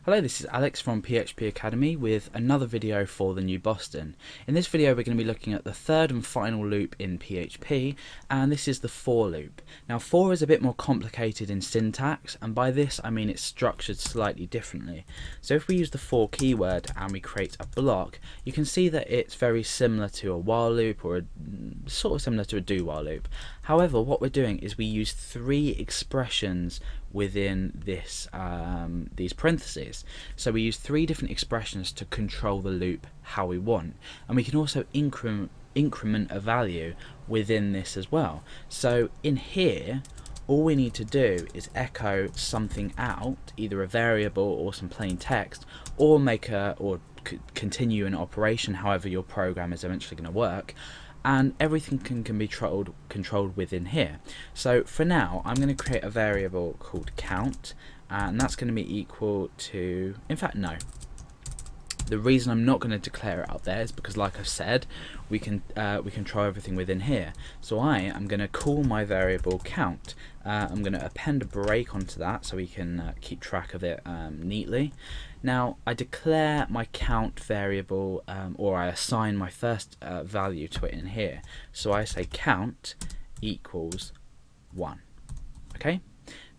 Hello, this is Alex from PHP Academy with another video for the new Boston. In this video we're going to be looking at the third and final loop in PHP, and this is the for loop. Now for is a bit more complicated in syntax, and by this I mean it's structured slightly differently. So if we use the for keyword and we create a block, you can see that it's very similar to a while loop, or sort of similar to a do while loop. However, what we're doing is we use three expressions within this these parentheses. So we use three different expressions to control the loop how we want, and we can also increment a value within this as well. So in here all we need to do is echo something out, either a variable or some plain text, or continue an operation, however your program is eventually going to work, and everything can be controlled within here. So for now I'm going to create a variable called count, and that's going to be equal to, in fact no, the reason I'm not going to declare it out there is because, like I said, we can control everything within here. So I am going to call my variable count. I'm going to append a break onto that so we can keep track of it neatly. Now I declare my count variable, or I assign my first value to it in here. So I say count equals 1. Okay.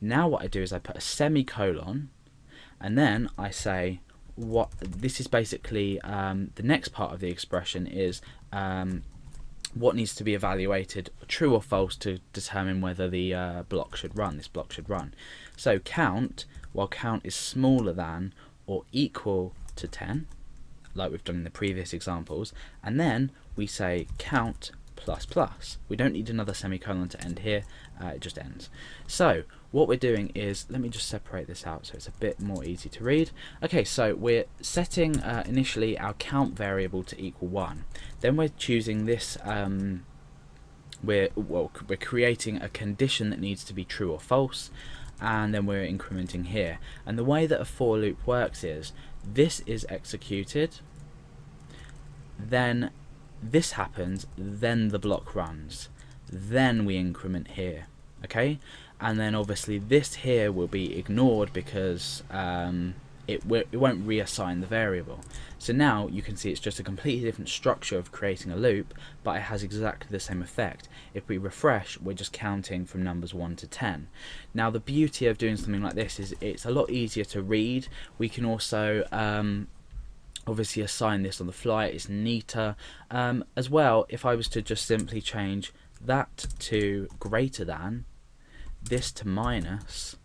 Now what I do is I put a semicolon, and then I say what this is basically the next part of the expression is what needs to be evaluated, true or false, to determine whether the block should run. This block should run. So count, while count is smaller than or equal to 10, like we've done in the previous examples, and then we say count plus plus. We don't need another semicolon to end here, it just ends. So what we're doing is, let me just separate this out so it's a bit more easy to read. Okay, so we're setting initially our count variable to equal 1. Then we're choosing this, we're creating a condition that needs to be true or false, and then we're incrementing here. And the way that a for loop works is, this is executed, then this happens, then the block runs, then we increment here, okay? And then obviously this here will be ignored because it won't reassign the variable. So now you can see it's just a completely different structure of creating a loop, but it has exactly the same effect. If we refresh, we're just counting from numbers 1 to 10. Now the beauty of doing something like this is it's a lot easier to read. We can also obviously assign this on the fly. It's neater as well. If I was to just simply change that to greater than, this to minus,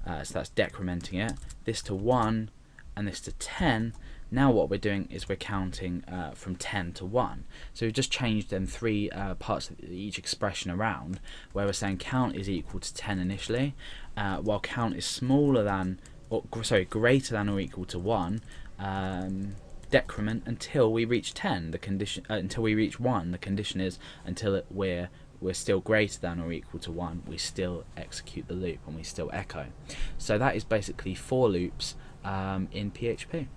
so that's decrementing it, this to 1, and this to 10, now what we're doing is we're counting from 10 to 1. So we've just changed them three parts of each expression around, where we're saying count is equal to 10 initially, while count is smaller than, or sorry, greater than or equal to 1, decrement until we reach 10. The condition until we reach 1. The condition is until we're still greater than or equal to 1. We still execute the loop and we still echo. So that is basically for loops in PHP.